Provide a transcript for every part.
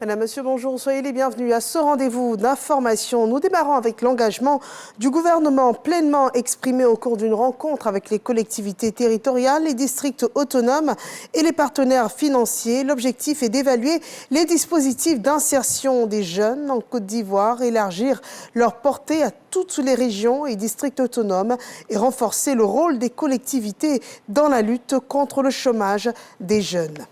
Madame, Monsieur, bonjour, soyez les bienvenus à ce rendez-vous d'information. Nous démarrons avec l'engagement du gouvernement pleinement exprimé au cours d'une rencontre avec les collectivités territoriales, les districts autonomes et les partenaires financiers. L'objectif est d'évaluer les dispositifs d'insertion des jeunes en Côte d'Ivoire, élargir leur portée à toutes les régions et districts autonomes et renforcer le rôle des collectivités dans la lutte contre le chômage des jeunes.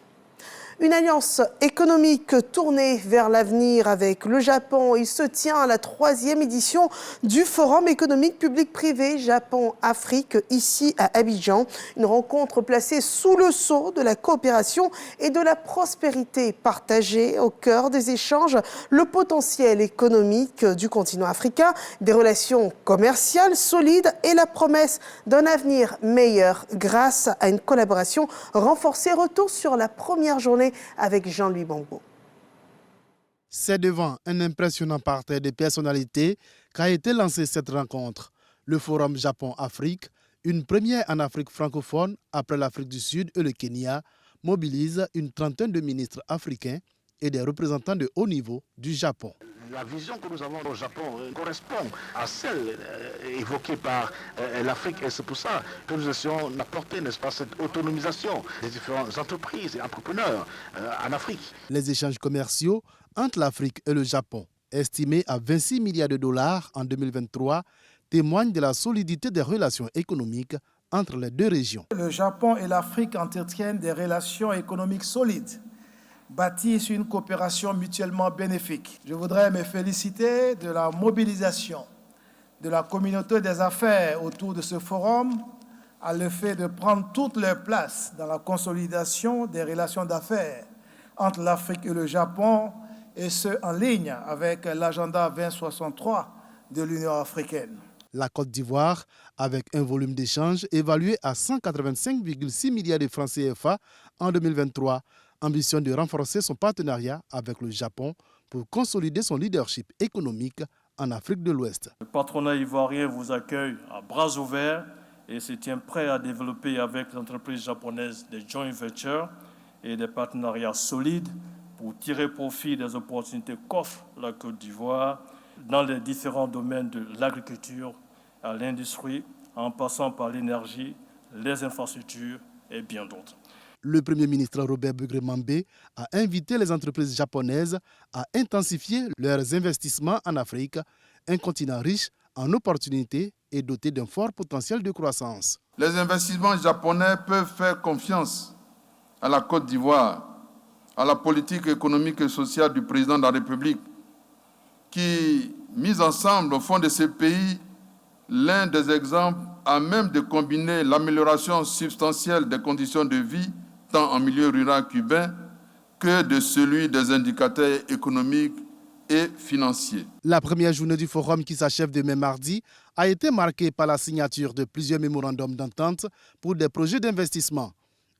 Une alliance économique tournée vers l'avenir avec le Japon. Il se tient à la 3e édition du Forum économique public-privé Japon-Afrique, ici à Abidjan. Une rencontre placée sous le sceau de la coopération et de la prospérité partagée. Au cœur des échanges, le potentiel économique du continent africain, des relations commerciales solides et la promesse d'un avenir meilleur grâce à une collaboration renforcée. Retour sur la première journée avec Jean-Louis Bongo. C'est devant un impressionnant parterre de personnalités qu'a été lancée cette rencontre. Le Forum Japon-Afrique, une première en Afrique francophone après l'Afrique du Sud et le Kenya, mobilise une trentaine de ministres africains et des représentants de haut niveau du Japon. La vision que nous avons au Japon correspond à celle évoquée par l'Afrique et c'est pour ça que nous essayons d'apporter, n'est-ce pas, cette autonomisation des différentes entreprises et entrepreneurs en Afrique. Les échanges commerciaux entre l'Afrique et le Japon, estimés à 26 milliards de dollars en 2023, témoignent de la solidité des relations économiques entre les deux régions. Le Japon et l'Afrique entretiennent des relations économiques solides, bâties sur une coopération mutuellement bénéfique. Je voudrais me féliciter de la mobilisation de la communauté des affaires autour de ce forum à l'effet de prendre toute leur place dans la consolidation des relations d'affaires entre l'Afrique et le Japon, et ce en ligne avec l'agenda 2063 de l'Union africaine. La Côte d'Ivoire, avec un volume d'échanges évalué à 185,6 milliards de francs CFA en 2023, ambitionne de renforcer son partenariat avec le Japon pour consolider son leadership économique en Afrique de l'Ouest. Le patronat ivoirien vous accueille à bras ouverts et se tient prêt à développer avec les entreprises japonaises des joint ventures et des partenariats solides pour tirer profit des opportunités qu'offre la Côte d'Ivoire dans les différents domaines de l'agriculture à l'industrie, en passant par l'énergie, les infrastructures et bien d'autres. Le Premier ministre Robert Begré-Mambé a invité les entreprises japonaises à intensifier leurs investissements en Afrique, un continent riche en opportunités et doté d'un fort potentiel de croissance. Les investissements japonais peuvent faire confiance à la Côte d'Ivoire, à la politique économique et sociale du président de la République, qui, mis ensemble, font de ces pays l'un des exemples à même de combiner l'amélioration substantielle des conditions de vie tant en milieu rural cubain que de celui des indicateurs économiques et financiers. La première journée du forum qui s'achève demain mardi a été marquée par la signature de plusieurs mémorandums d'entente pour des projets d'investissement.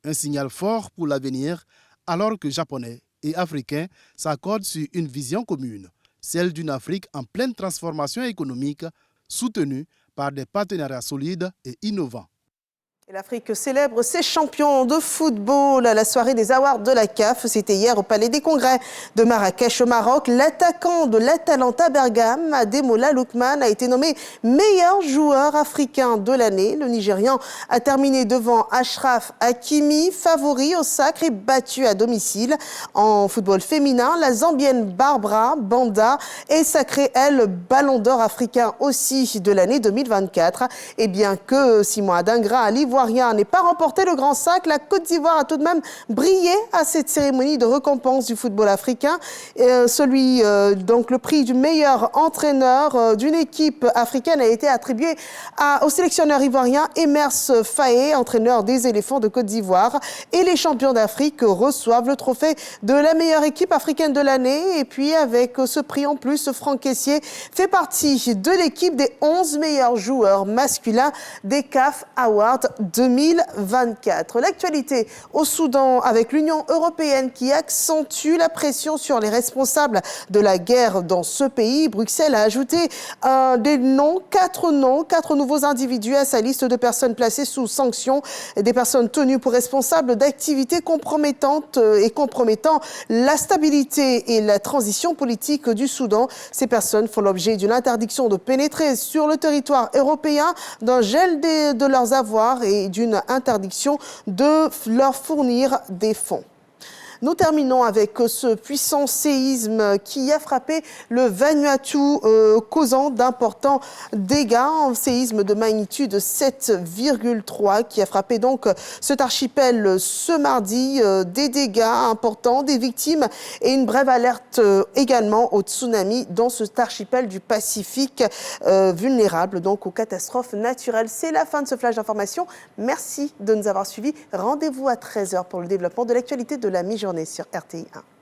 Un signal fort pour l'avenir alors que Japonais et Africains s'accordent sur une vision commune, celle d'une Afrique en pleine transformation économique soutenue par des partenariats solides et innovants. L'Afrique célèbre ses champions de football à la soirée des awards de la CAF. C'était hier au Palais des Congrès de Marrakech au Maroc. L'attaquant de l'Atalanta Bergame, Ademola Lookman, a été nommé meilleur joueur africain de l'année. Le Nigérian a terminé devant Achraf Hakimi, favori au sacre et battu à domicile. En football féminin, la Zambienne Barbara Banda est sacrée, elle, ballon d'or africain aussi de l'année 2024. Et bien que Simon Adingra, l'Ivoirien, n'ait pas remporté le grand sac, la Côte d'Ivoire a tout de même brillé à cette cérémonie de récompense du football africain. Donc le prix du meilleur entraîneur d'une équipe africaine a été attribué au sélectionneur ivoirien Emers Faé, entraîneur des éléphants de Côte d'Ivoire. Et les champions d'Afrique reçoivent le trophée de la meilleure équipe africaine de l'année. Et puis avec ce prix en plus, Franck Kessié fait partie de l'équipe des 11 meilleurs joueurs masculins des CAF Awards 2024. L'actualité au Soudan avec l'Union européenne qui accentue la pression sur les responsables de la guerre dans ce pays. Bruxelles a ajouté quatre nouveaux individus à sa liste de personnes placées sous sanction, des personnes tenues pour responsables d'activités compromettantes et compromettant la stabilité et la transition politique du Soudan. Ces personnes font l'objet d'une interdiction de pénétrer sur le territoire européen, d'un gel de leurs avoirs et d'une interdiction de leur fournir des fonds. Nous terminons avec ce puissant séisme qui a frappé le Vanuatu, causant d'importants dégâts. Un séisme de magnitude 7,3 qui a frappé donc cet archipel ce mardi. Des dégâts importants, des victimes et une brève alerte également au tsunami dans cet archipel du Pacifique, vulnérable donc aux catastrophes naturelles. C'est la fin de ce flash d'information. Merci de nous avoir suivis. Rendez-vous à 13h pour le développement de l'actualité de la mi-journée sur RTI 1.